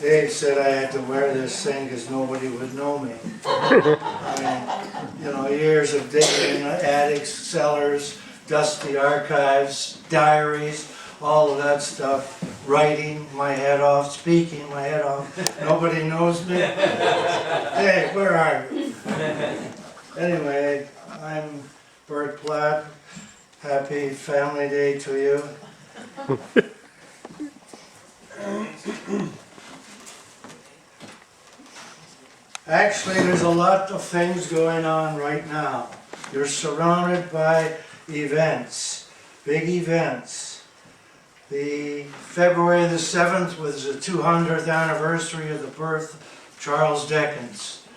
Dave said I had to wear this thing because nobody would know me. I mean, you know, years of digging in attics, cellars, dusty archives, diaries, all of that stuff, writing my head off, speaking my head off. Nobody knows me. Hey, where are you? Anyway, I'm Bert Platt. Happy Family Day to you. Actually, there's a lot of things going on right now. You're surrounded by events, big events. The February the 7th was the 200th anniversary of the birth of Charles Dickens.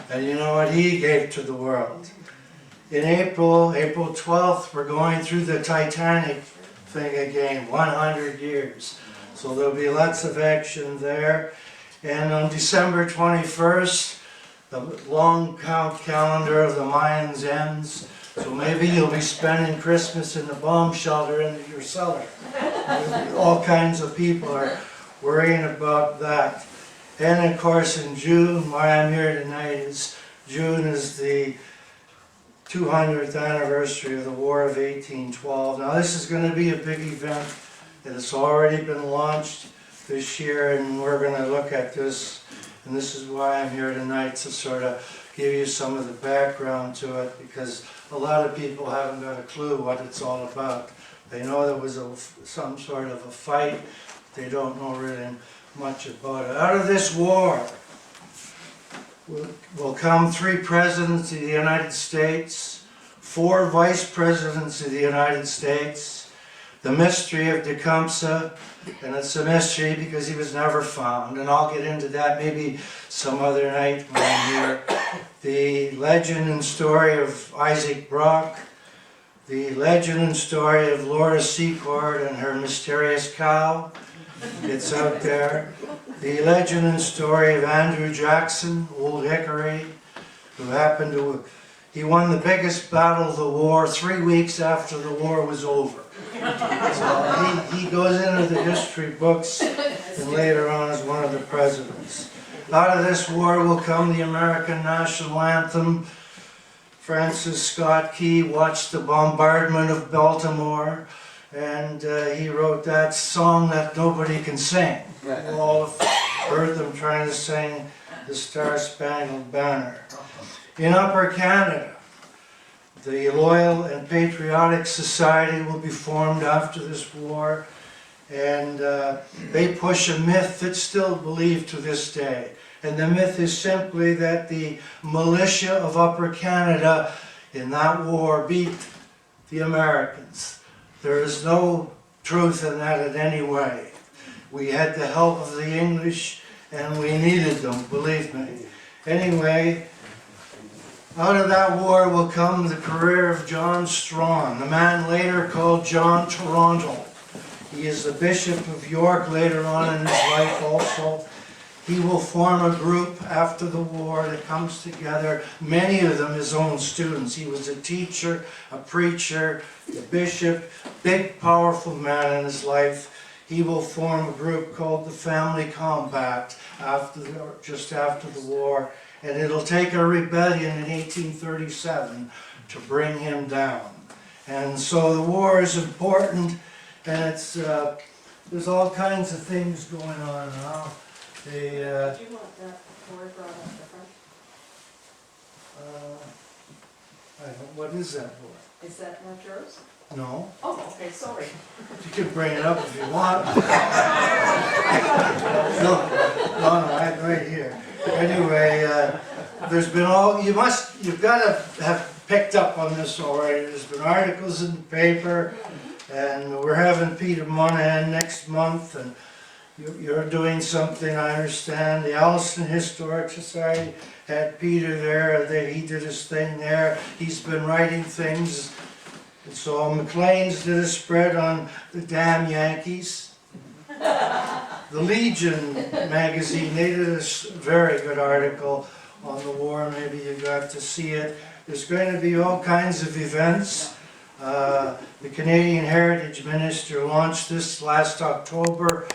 And you know what he gave to the world. In April 12th, we're going through the Titanic thing again, 100 years. So there'll be lots of action there. And on December 21st, the long count calendar of the Mayans ends. So maybe you'll be spending Christmas in the bomb shelter in your cellar. All kinds of people are worrying about that. And of course in June, why I'm here tonight is June is the 200th anniversary of the War of 1812. Now this is going to be a big event. It has already been launched this year, and we're going to look at this. And this is why I'm here tonight, to sort of give you some of the background to it, because a lot of people haven't got a clue what it's all about. They know there was some sort of a fight. They don't know really much about it. Out of this war will come 3 presidents of the United States, 4 vice presidents of the United States, the mystery of Tecumseh, and it's a mystery because he was never found, and I'll get into that maybe some other night when I'm here. The legend and story of Isaac Brock, the legend and story of Laura Secord and her mysterious cow. It's out there. The legend and story of Andrew Jackson, Old Hickory, who happened to, he won the biggest battle of the war 3 weeks after the war was over. So he goes into the history books and later on as one of the presidents. Out of this war will come the American national anthem. Francis Scott Key watched the bombardment of Baltimore, and he wrote that song that nobody can sing. We all have heard them trying to sing the Star-Spangled Banner. In Upper Canada, the Loyal and Patriotic Society will be formed after this war, and they push a myth that's still believed to this day. And the myth is simply that the militia of Upper Canada in that war beat the Americans. There is no truth in that in any way. We had the help of the English and we needed them, believe me. Anyway, out of that war will come the career of John Strachan, the man later called John Toronto. He is the Bishop of York later on in his life also. He will form a group after the war that comes together, many of them his own students. He was a teacher, a preacher, a bishop, big powerful man in his life. He will form a group called the Family Compact just after the war. And it'll take a rebellion in 1837 to bring him down. And so the war is important, and it's there's all kinds of things going on now. Do you want that board brought up the front? I don't, what is that board? Is that not yours? No. Oh, okay, sorry. You can bring it up if you want. No, I'm right here. Anyway, there's been you've got to have picked up on this already. There's been articles in the paper, and we're having Peter Monahan next month, and you're doing something, I understand. The Alliston Historic Society had Peter there. He did his thing there. He's been writing things. And so Maclean's did a spread on the damn Yankees. The Legion magazine, they did a very good article on the war. Maybe you got to see it. There's going to be all kinds of events. The Canadian Heritage Minister launched this last October.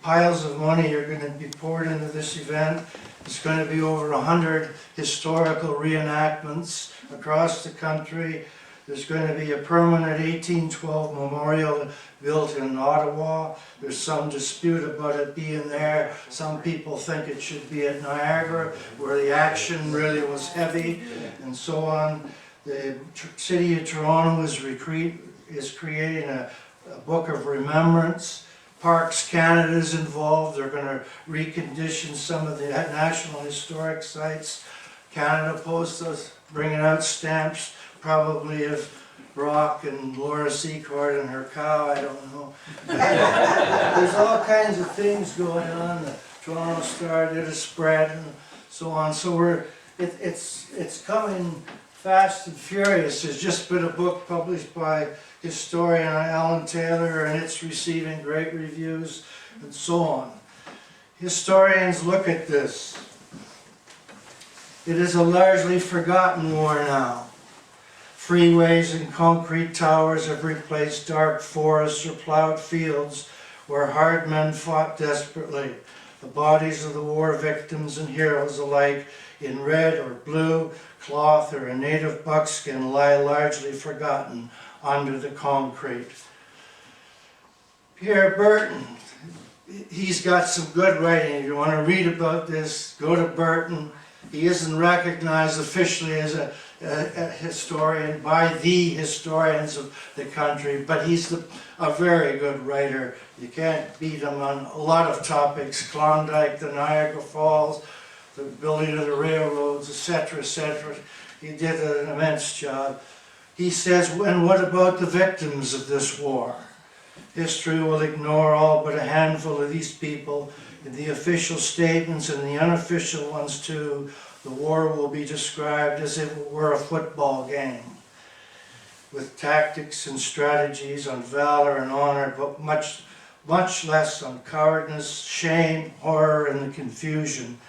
piles of money are going to be poured into this event. It's going to be over 100 historical reenactments across the country. There's going to be a permanent 1812 memorial built in Ottawa. There's some dispute about it being there. Some people think it should be at Niagara, where the action really was heavy, and so on. The City of Toronto is creating a book of remembrance. Parks Canada is involved. They're going to recondition some of the National Historic Sites. Canada Post is bringing out stamps, probably of Brock and Laura Secord and her cow, I don't know. There's all kinds of things going on. The Toronto Star did a spread and so on. So it's coming fast and furious. There's just been a book published by historian Alan Taylor, and it's receiving great reviews and so on. Historians look at this. It is a largely forgotten war now. Freeways and concrete towers have replaced dark forests or plowed fields where hard men fought desperately. The bodies of the war victims and heroes alike, in red or blue cloth or a native buckskin, lie largely forgotten under the concrete. Pierre Burton, he's got some good writing. If you want to read about this, go to Burton. He isn't recognized officially as a historian by the historians of the country, but he's a very good writer. You can't beat him on a lot of topics: Klondike, the Niagara Falls, the building of the railroads, etc., etc. He did an immense job. He says, and what about the victims of this war? History will ignore all but a handful of these people. In the official statements and the unofficial ones too, the war will be described as if it were a football game, with tactics and strategies on valor and honor, but much less on cowardice, shame, horror, and the confusion.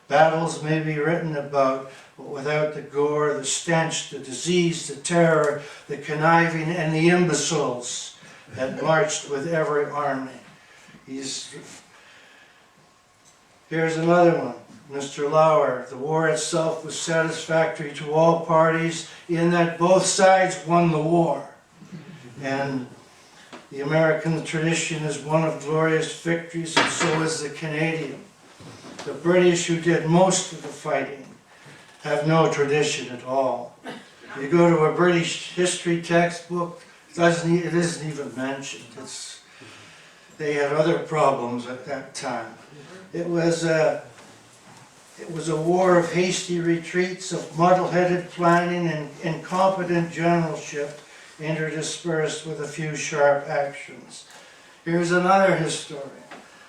Battles may be written about, but without the gore, the stench, the disease, the terror, the conniving, and the imbeciles that marched with every army. Here's another one. Mr. Lauer, the war itself was satisfactory to all parties in that both sides won the war. And the American tradition is one of glorious victories, and so is the Canadian. The British, who did most of the fighting, have no tradition at all. If you go to a British history textbook, it isn't even mentioned. They had other problems at that time. It was a war of hasty retreats, of muddle-headed planning and incompetent generalship, interdispersed with a few sharp actions. Here's another historian.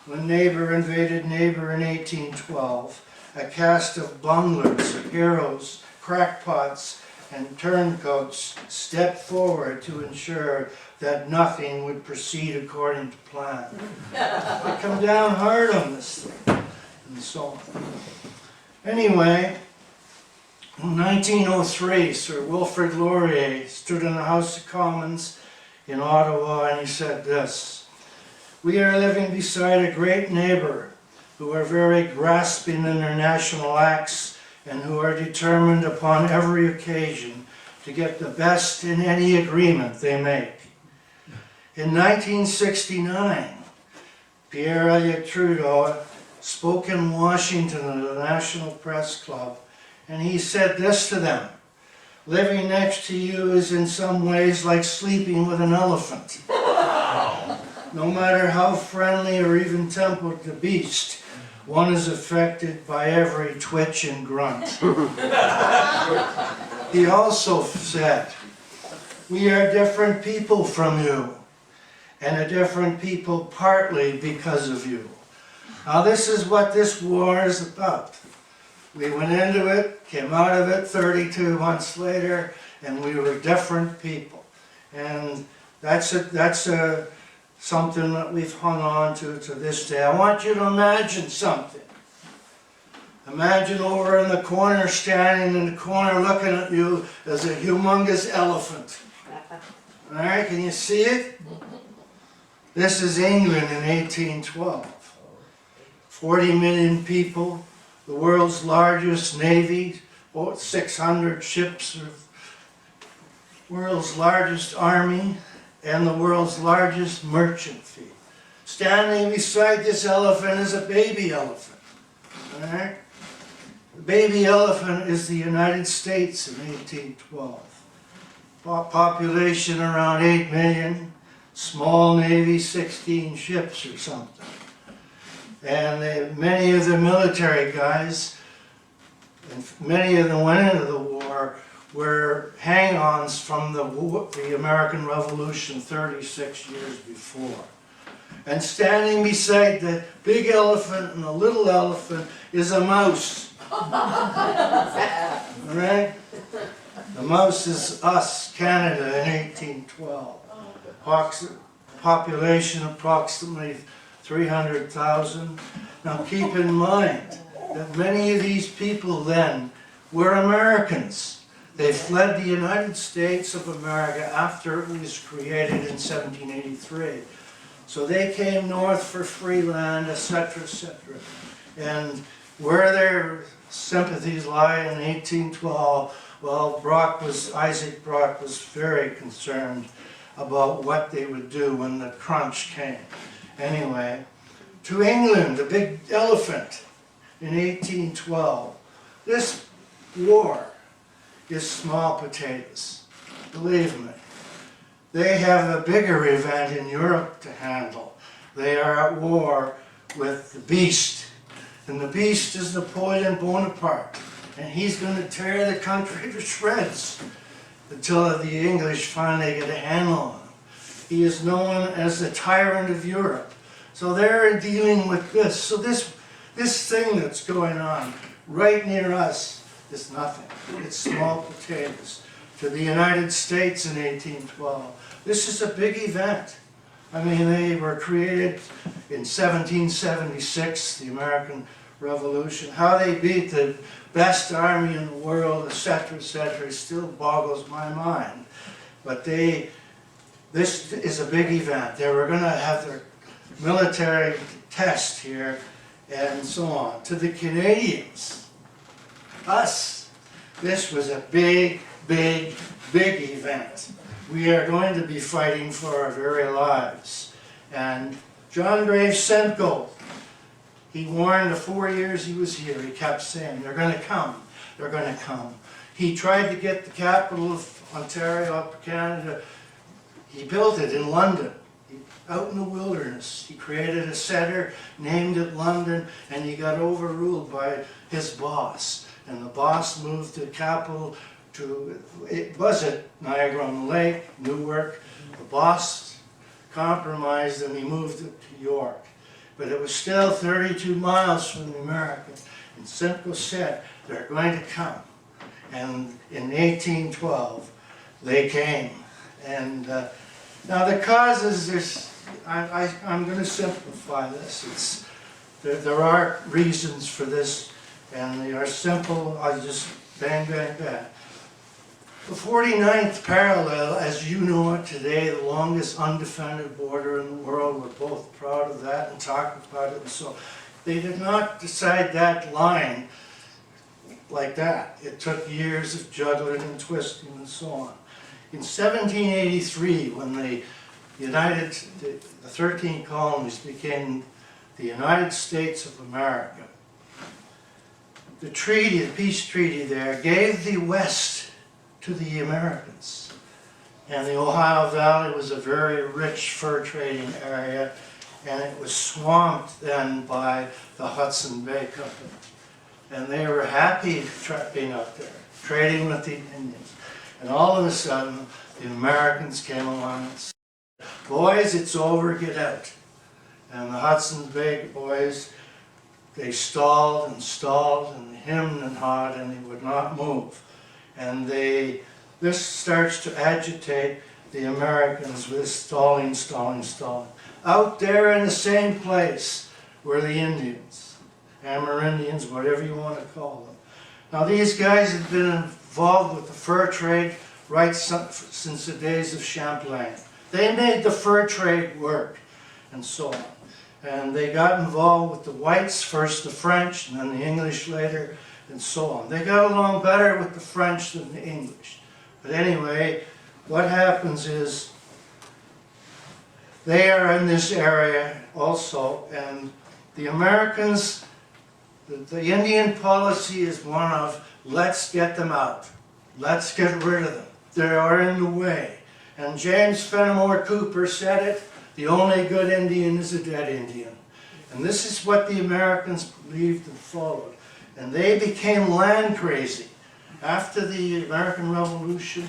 When neighbor invaded neighbor in 1812, a cast of bunglers, heroes, crackpots, and turncoats stepped forward to ensure that nothing would proceed according to plan. They come down hard on this thing, and so on. Anyway, in 1903, Sir Wilfrid Laurier stood in the House of Commons in Ottawa, and he said this: "We are living beside a great neighbor who are very grasping in their national acts and who are determined upon every occasion to get the best in any agreement they make." In 1969, Pierre Elliott Trudeau spoke in Washington at the National Press Club, and he said this to them: "Living next to you is in some ways like sleeping with an elephant. No matter how friendly or even tempered the beast, one is affected by every twitch and grunt." He also said, "We are different people from you, and a different people partly because of you." Now this is what this war is about. We went into it, came out of it 32 months later, and we were different people. And that's something that we've hung on to this day. I want you to imagine something. Imagine over in the corner, standing in the corner looking at you, as a humongous elephant. Alright, can you see it? This is England in 1812. 40 million people, the world's largest navy, 600 ships, world's largest army, and the world's largest merchant fleet. Standing beside this elephant is a baby elephant. All right? The baby elephant is the United States in 1812. Population around 8 million, small navy, 16 ships or something. And many of the military guys, and many of them went into the war, were hang-ons from the American Revolution 36 years before. And standing beside the big elephant and the little elephant is a mouse. Right? The mouse is us, Canada, in 1812. Population approximately 300,000. Now keep in mind that many of these people then were Americans. They fled the United States of America after it was created in 1783. So they came north for free land, etc., etc. And where their sympathies lie in 1812, well, Isaac Brock was very concerned about what they would do when the crunch came. Anyway, to England, the big elephant in 1812. This war is small potatoes, believe me. They have a bigger event in Europe to handle. They are at war with the beast. And the beast is Napoleon Bonaparte. And he's going to tear the country to shreds until the English finally get a handle on him. He is known as the tyrant of Europe. So they're dealing with this. So this thing that's going on right near us is nothing. It's small potatoes. To the United States in 1812. This is a big event. I mean, they were created in 1776, the American Revolution. How they beat the best army in the world, etc., etc., still boggles my mind. But this is a big event. They were going to have their military test here and so on. To the Canadians, us, this was a big, big, big event. We are going to be fighting for our very lives. And John Graves Simcoe, he warned the 4 years he was here, he kept saying, they're going to come, they're going to come. He tried to get the capital of Ontario up to Canada. He built it in London, out in the wilderness. He created a centre, named it London, and he got overruled by his boss. And the boss moved the capital to, it was at Niagara-on-the-Lake, Newark. The boss compromised and he moved it to York. But it was still 32 miles from the American. And Simcoe said, they're going to come. And in 1812, they came. And now the causes, I'm going to simplify this. There are reasons for this, and they are simple. I just bang, bang, bang. The 49th parallel, as you know it today, the longest undefended border in the world. We're both proud of that and talk about it. And so they did not decide that line like that. It took years of juggling and twisting and so on. In 1783, when the 13 colonies became the United States of America, the treaty, the peace treaty there, gave the West to the Americans. And the Ohio Valley was a very rich fur trading area, and it was swamped then by the Hudson Bay Company. And they were happy being up there, trading with the Indians. And all of a sudden, the Americans came along and said, boys, it's over, get out. And the Hudson Bay boys, they stalled and stalled and hemmed and hawed, and they would not move. And this starts to agitate the Americans with stalling, stalling, stalling. Out there in the same place were the Indians, Amerindians, whatever you want to call them. Now these guys had been involved with the fur trade right since the days of Champlain. They made the fur trade work and so on. And they got involved with the whites, first the French, and then the English later, and so on. They got along better with the French than the English. But anyway, what happens is they are in this area also, and the Americans, the Indian policy is one of, let's get them out. Let's get rid of them. They are in the way. And James Fenimore Cooper said it, the only good Indian is a dead Indian. And this is what the Americans believed and followed. And they became land crazy. After the American Revolution,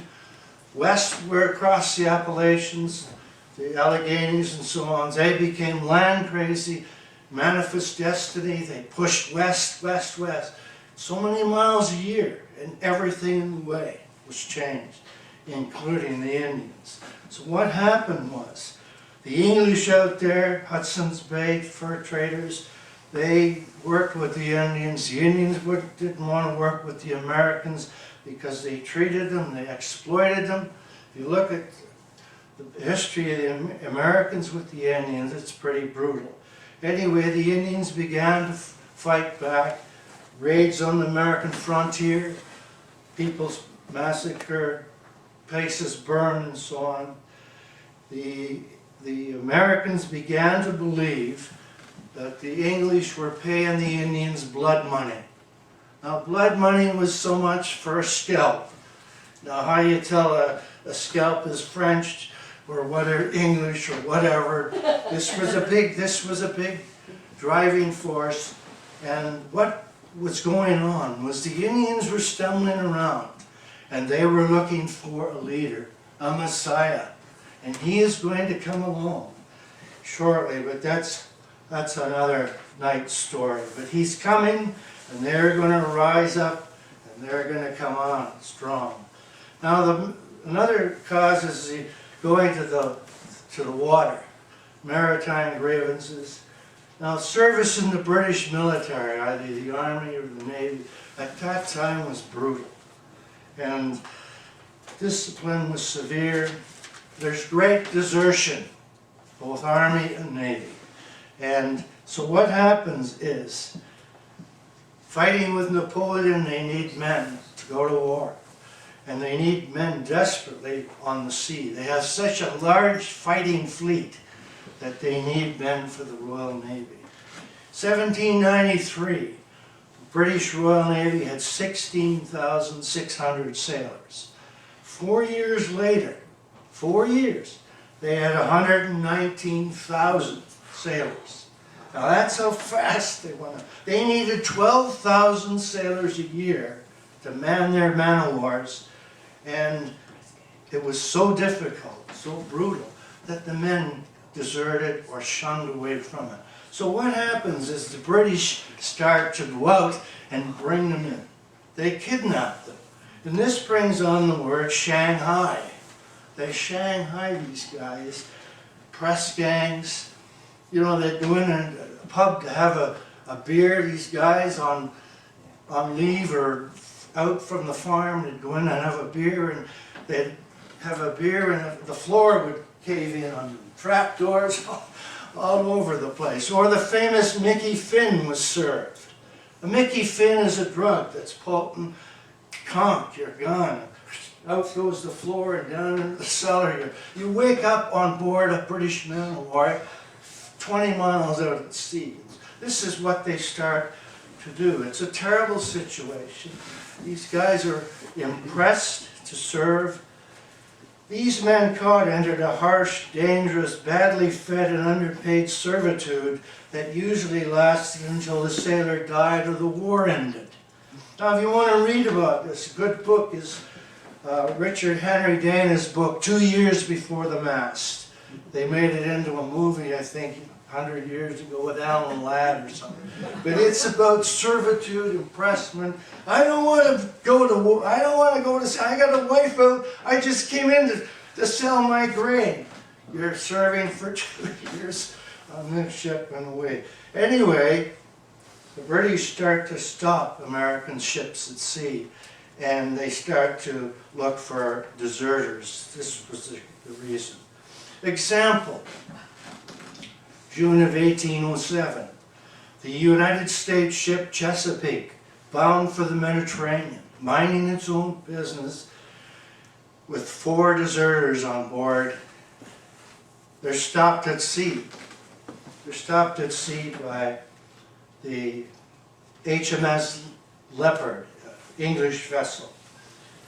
westward across the Appalachians, the Alleghenies and so on, they became land crazy, manifest destiny. They pushed west, west, west. So many miles a year, and everything in the way was changed, including the Indians. So what happened was, the English out there, Hudson's Bay fur traders, they worked with the Indians. The Indians didn't want to work with the Americans because they treated them, they exploited them. If you look at the history of the Americans with the Indians, it's pretty brutal. Anyway, the Indians began to fight back, raids on the American frontier, people's massacre, places burned and so on. The Americans began to believe that the English were paying the Indians blood money. Now, blood money was so much for a scalp. Now, how you tell a scalp is French or whatever, English or whatever, this was a big driving force. And what was going on was the Indians were stumbling around and they were looking for a leader, a Messiah. And he is going to come along shortly, but that's another night's story. But he's coming, and they're going to rise up, and they're going to come on strong. Now, another cause is the going to the water, maritime grievances. Now, service in the British military, either the Army or the Navy, at that time was brutal. And discipline was severe. There's great desertion, both Army and Navy. And so what happens is, fighting with Napoleon, they need men to go to war. And they need men desperately on the sea. They have such a large fighting fleet that they need men for the Royal Navy. 1793, the British Royal Navy had 16,600 sailors. 4 years later, 4 years, they had 119,000 sailors. Now that's how fast they went. They needed 12,000 sailors a year to man their man-o-wars, and it was so difficult, so brutal, that the men deserted or shunned away from it. So what happens is the British start to go out and bring them in. They kidnap them. And this brings on the word Shanghai. They Shanghai these guys, press gangs. You know, they'd go in a pub to have a beer. These guys on leave or out from the farm, they'd go in and have a beer, and they'd have a beer and the floor would cave in on them. Trapdoors all over the place. Or the famous Mickey Finn was served. A Mickey Finn is a drug that's potent. Conk, you're gone. Out goes the floor and down into the cellar. You wake up on board a British man-o-war 20 miles out at sea. This is what they start to do. It's a terrible situation. These guys are impressed to serve. These men caught entered a harsh, dangerous, badly fed and underpaid servitude that usually lasted until the sailor died or the war ended. Now, if you want to read about this, a good book is Richard Henry Dana's book, 2 Years Before the Mast. They made it into a movie, I think, 100 years ago with Alan Ladd or something. But it's about servitude, impressment. I don't want to go to war. I don't want to go to, I got a wife out. I just came in to sell my grain. You're serving for 2 years on this ship and away. Anyway, the British start to stop American ships at sea, and they start to look for deserters. This was the reason. Example, June of 1807. The United States ship Chesapeake, bound for the Mediterranean, minding its own business, with 4 deserters on board. They're stopped at sea. They're stopped at sea by the HMS Leopard, English vessel.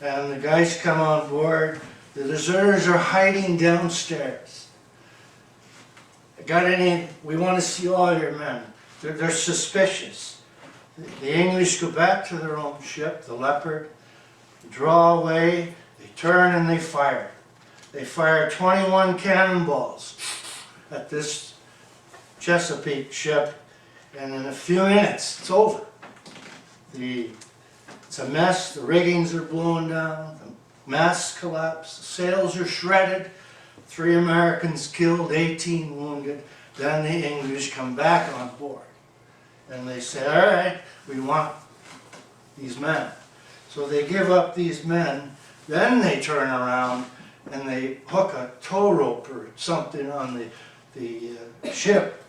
And the guys come on board. The deserters are hiding downstairs. Got any? We want to see all your men. They're suspicious. The English go back to their own ship, the Leopard, draw away, they turn and they fire. They fire 21 cannonballs at this Chesapeake ship, and in a few minutes it's over. It's a mess, the riggings are blown down, the masts collapse, the sails are shredded, 3 Americans killed, 18 wounded. Then the English come back on board. And they say, all right, we want these men. So they give up these men, then they turn around and they hook a tow rope or something on the ship,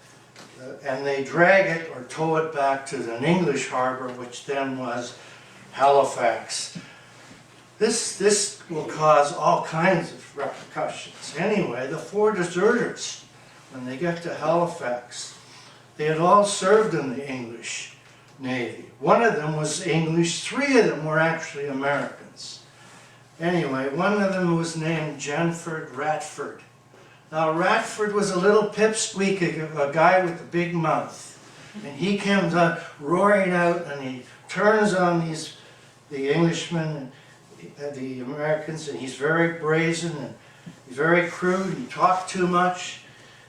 and they drag it or tow it back to an English harbor, which then was Halifax. This will cause all kinds of repercussions. Anyway, the 4 deserters, when they get to Halifax, they had all served in the English Navy. One of them was English, 3 of them were actually Americans. Anyway, one of them was named Jenford Ratford. Now Ratford was a little pipsqueak, a guy with a big mouth. And he comes on roaring out and he turns on the Englishmen and the Americans, and he's very brazen and he's very crude. He talked too much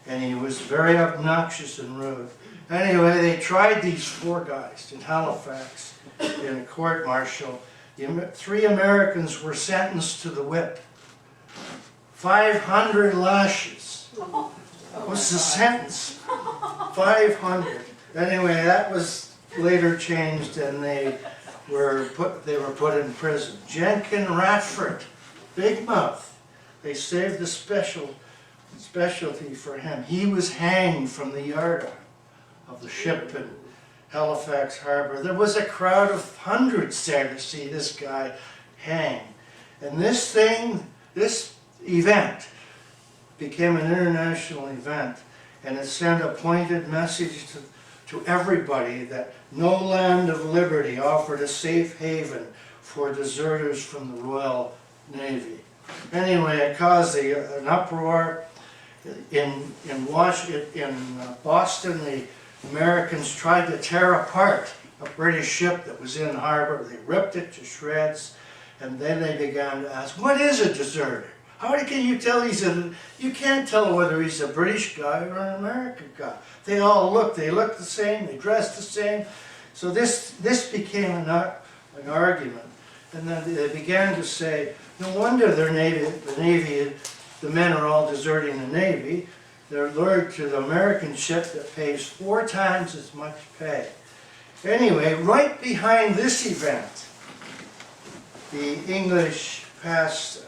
and he was very obnoxious and rude. Anyway, they tried these 4 guys in Halifax in a court-martial. The 3 Americans were sentenced to the whip. 500 lashes. What's the sentence? 500. Anyway, that was later changed, and they were put in prison. Jenkin Ratford, big mouth. They saved the specialty for him. He was hanged from the yard of the ship in Halifax Harbor. There was a crowd of hundreds there to see this guy hang. And this event became an international event, and it sent a pointed message to everybody that no land of liberty offered a safe haven for deserters from the Royal Navy. Anyway, it caused an uproar. In Boston, the Americans tried to tear apart a British ship that was in harbor. They ripped it to shreds, and then they began to ask, what is a deserter? How can you tell you can't tell whether he's a British guy or an American guy. They all look the same, they dress the same. So this became an argument. And then they began to say, no wonder the men are all deserting the Navy. They're lured to the American ship that pays 4 times as much pay. Anyway, right behind this event, the English passed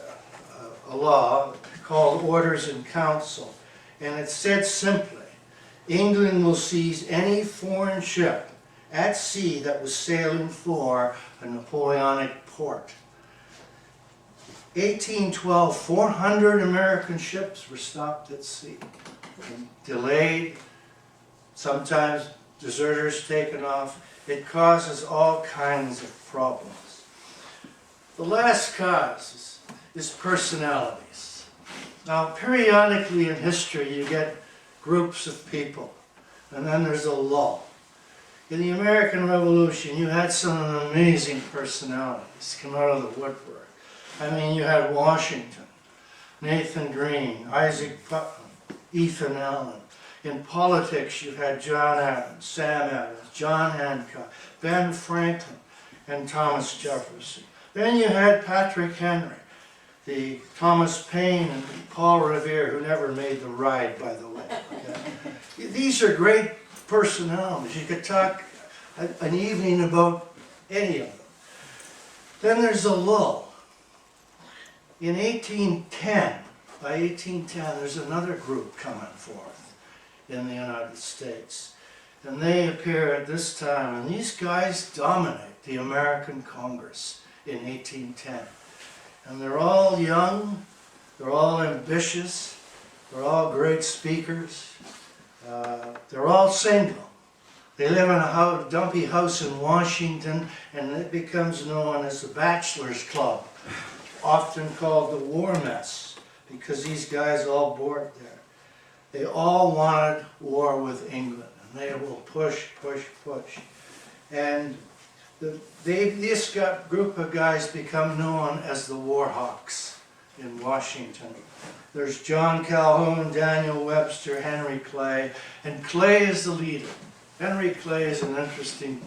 a law called Orders in Council, and it said simply, England will seize any foreign ship at sea that was sailing for a Napoleonic port. 1812, 400 American ships were stopped at sea, and delayed, sometimes deserters taken off. It causes all kinds of problems. The last cause is personalities. Now, periodically in history, you get groups of people, and then there's a lull. In the American Revolution, you had some amazing personalities come out of the woodwork. I mean, you had Washington, Nathan Greene, Isaac Putnam, Ethan Allen. In politics, you had John Adams, Sam Adams, John Hancock, Ben Franklin, and Thomas Jefferson. Then you had Patrick Henry, the Thomas Paine and Paul Revere, who never made the ride, by the way. Okay? These are great personalities. You could talk an evening about any of them. Then there's a lull. In 1810, by 1810, there's another group coming forth. in the United States. And they appear at this time, and these guys dominate the American Congress in 1810. And they're all young, they're all ambitious, they're all great speakers, they're all single. They live in a dumpy house in Washington, and it becomes known as the Bachelor's Club, often called the War Mess, because these guys all board there. They all wanted war with England, and they will push, push, push. And this group of guys become known as the War Hawks in Washington. There's John Calhoun, Daniel Webster, Henry Clay, and Clay is the leader. Henry Clay is an interesting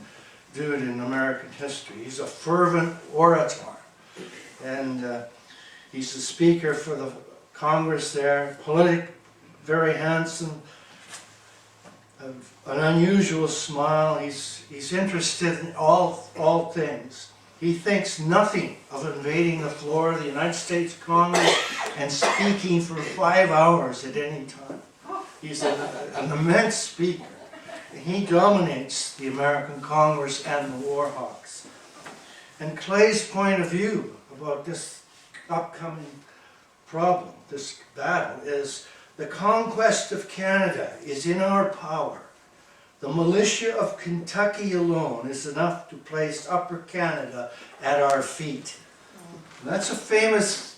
dude in American history. He's a fervent orator, and he's the speaker for the Congress there, very handsome, an unusual smile. He's interested in all things. He thinks nothing of invading the floor of the United States Congress and speaking for 5 hours at any time. He's an immense speaker. He dominates the American Congress and the War Hawks. And Clay's point of view about this upcoming problem, this battle, is the conquest of Canada is in our power. The militia of Kentucky alone is enough to place Upper Canada at our feet. And that's a famous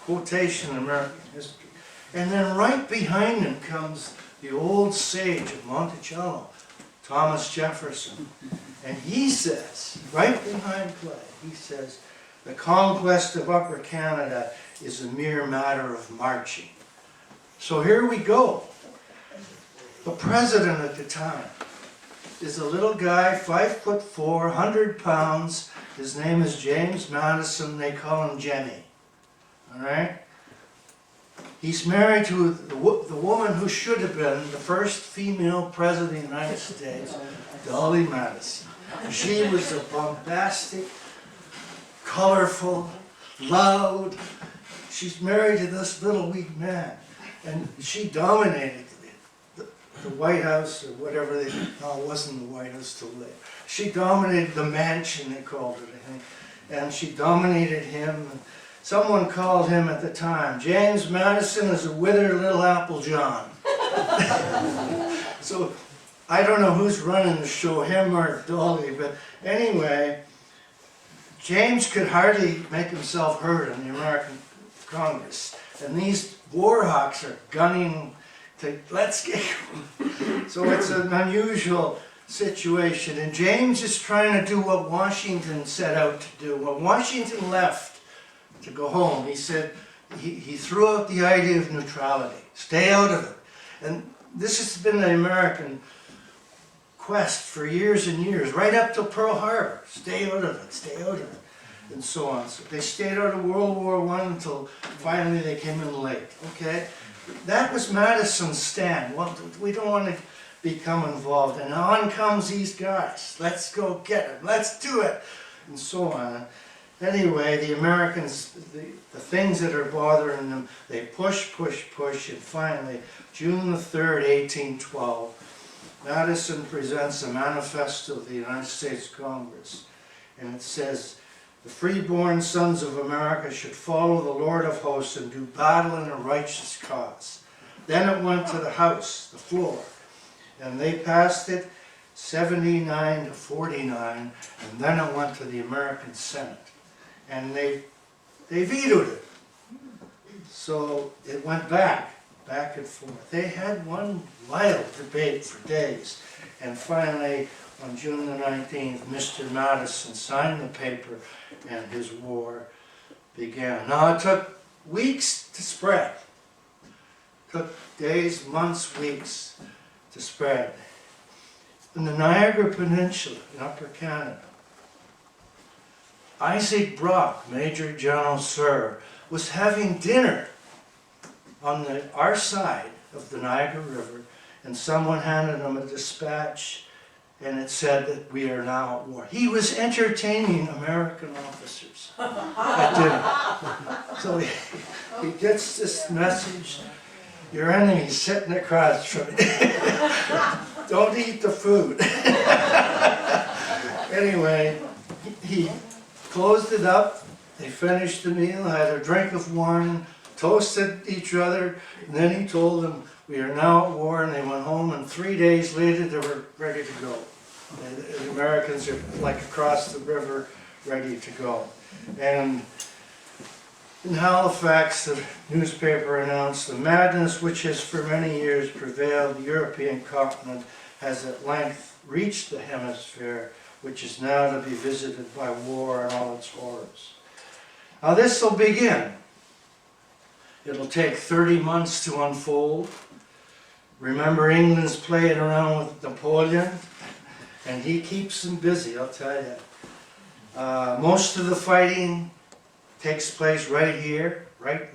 quotation in American history. And then right behind him comes the old sage of Monticello, Thomas Jefferson. And he says, right behind Clay, he says, the conquest of Upper Canada is a mere matter of marching. So here we go. The president at the time is a little guy, 5'4", 100 pounds. His name is James Madison. They call him Jimmy. All right? He's married to the woman who should have been the first female president of the United States, Dolly Madison. She was a bombastic, colorful, loud. She's married to this little weak man. And she dominated the White House, or whatever it wasn't the White House till later. She dominated the mansion, they called it, I think. And she dominated him. Someone called him at the time, James Madison is a withered little apple John. So I don't know who's running the show, him or Dolly, but anyway, James could hardly make himself heard in the American Congress. And these war hawks are gunning to, let's get going. So it's an unusual situation. And James is trying to do what Washington set out to do. When Washington left to go home, he said, he threw out the idea of neutrality. Stay out of it. And this has been the American quest for years and years, right up to Pearl Harbor. Stay out of it, stay out of it. And so on. So they stayed out of World War I until finally they came in late. Okay? That was Madison's stand. Well, we don't want to become involved. And on comes these guys. Let's go get them. Let's do it. And so on. Anyway, the Americans, the things that are bothering them, they push, push, push, and finally, June the 3rd, 1812, Madison presents a manifesto of the United States Congress. And it says, the freeborn sons of America should follow the Lord of hosts and do battle in a righteous cause. Then it went to the House, the floor, and they passed it 79 to 49, and then it went to the American Senate. And they vetoed it. So it went back and forth. They had one wild debate for days. And finally, on June the 19th, Mr. Madison signed the paper and his war began. Now it took weeks to spread. It took days, months, weeks to spread. In the Niagara Peninsula in Upper Canada, Isaac Brock, Major General Sir, was having dinner on our side of the Niagara River, and someone handed him a dispatch, and it said that we are now at war. He was entertaining American officers at dinner. So he gets this message, Your enemy's sitting across from you. Don't eat the food. Anyway, he closed it up, they finished the meal, had a drink of wine, toasted each other, and then he told them, we are now at war, and they went home, and 3 days later they were ready to go. The Americans are like across the river, ready to go. And in Halifax, the newspaper announced, the madness which has for many years prevailed the European continent has at length reached the hemisphere, which is now to be visited by war and all its horrors. Now this will begin. It'll take 30 months to unfold. Remember, England's playing around with Napoleon, and he keeps them busy, I'll tell you. Most of the fighting takes place right here, right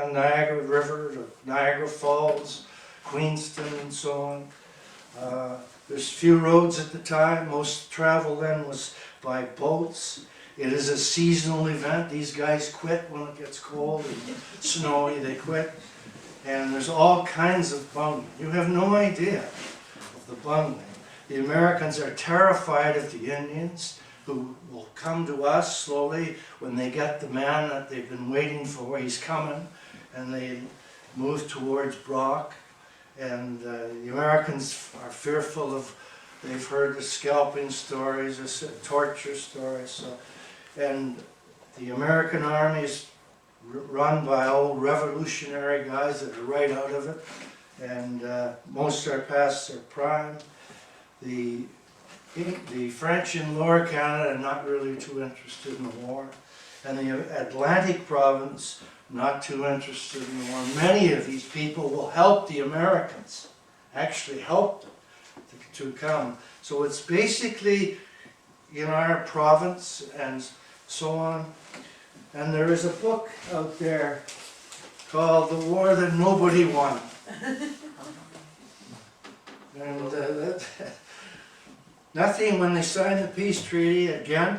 on Niagara River, Niagara Falls, Queenston, and so on. There's few roads at the time. Most travel then was by boats. It is a seasonal event. These guys quit when it gets cold and snowy, they quit. And there's all kinds of bungling. You have no idea of the bungling. The Americans are terrified of the Indians, who will come to us slowly when they get the man that they've been waiting for. He's coming, and they move towards Brock. And the Americans are fearful of, they've heard the scalping stories, the torture stories. So, and the American army is run by old revolutionary guys that are right out of it. And most are past their prime. The French in Lower Canada are not really too interested in the war. And the Atlantic province, not too interested in the war. Many of these people will help the Americans, actually help them to come. So it's basically in our province and so on. And there is a book out there called The War That Nobody Won. And nothing, when they signed the peace treaty again,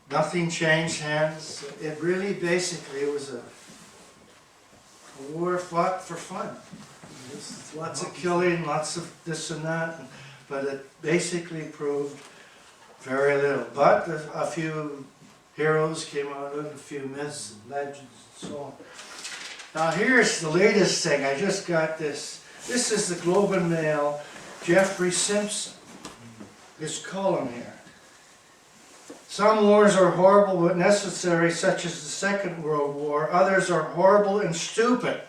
nothing changed hands. It really basically was a war fought for fun. There's lots of killing, lots of this and that, but it basically proved very little. But a few heroes came out of it, a few myths and legends and so on. Now here's the latest thing. I just got this. This is the Globe and Mail, Jeffrey Simpson. His column here. Some wars are horrible but necessary, such as the Second World War. Others are horrible and stupid,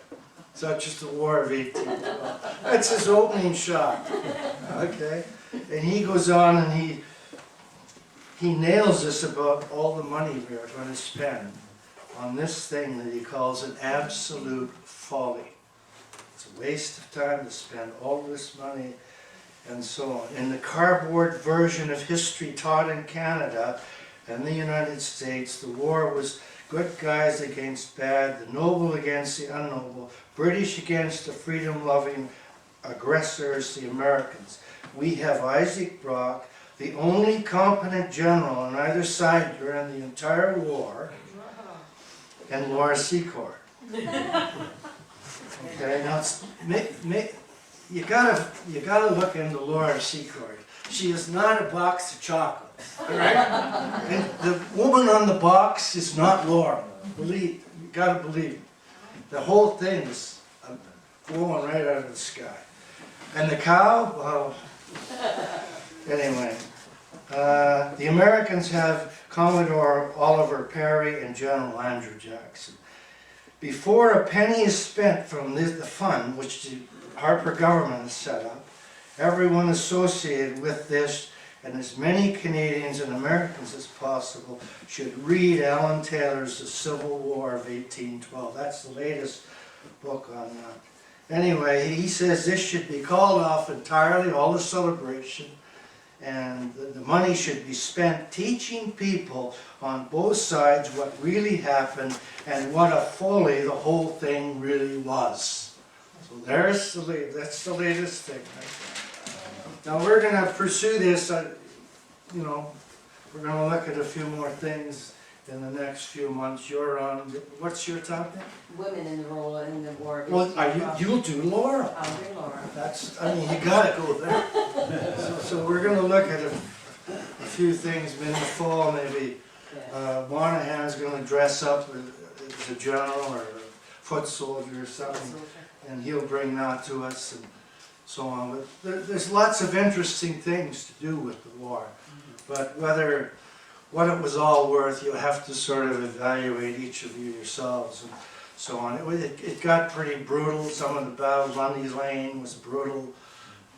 such as the War of 1812. That's his opening shot. Okay? And he goes on and he nails this about all the money we're going to spend on this thing that he calls an absolute folly. It's a waste of time to spend all this money and so on. In the cardboard version of history taught in Canada and the United States, the war was good guys against bad, the noble against the unnoble, British against the freedom-loving aggressors, the Americans. We have Isaac Brock, the only competent general on either side during the entire war, and Laura Secord. Okay, now you gotta look into Laura Secord. She is not a box of chocolates, all right? And the woman on the box is not Laura. You gotta believe it. The whole thing is blowing right out of the sky. And the cow, well, anyway. The Americans have Commodore Oliver Perry and General Andrew Jackson. Before a penny is spent from the fund, which the Harper government has set up, everyone associated with this, and as many Canadians and Americans as possible, should read Alan Taylor's The Civil War of 1812. That's the latest book on that. Anyway, he says this should be called off entirely, all the celebration, and the money should be spent teaching people on both sides what really happened and what a folly the whole thing really was. So that's the latest thing. Now we're going to pursue this, we're going to look at a few more things in the next few months. You're on, what's your topic? Women in the role in the war. Well, you'll do Laura. I'll do Laura. That's, I mean, you gotta go there. So we're gonna look at a few things in the fall, maybe. Yeah. Monahan's gonna dress up as a general or a foot soldier or something, and he'll bring that to us and so on. But there's lots of interesting things to do with the war. But what it was all worth, you'll have to sort of evaluate each of you yourselves and so on. It got pretty brutal. Some of the battles, Lundy Lane was brutal.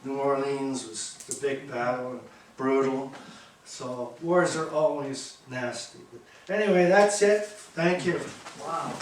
New Orleans was the big battle, and brutal. So wars are always nasty. But anyway, that's it. Thank you. Wow.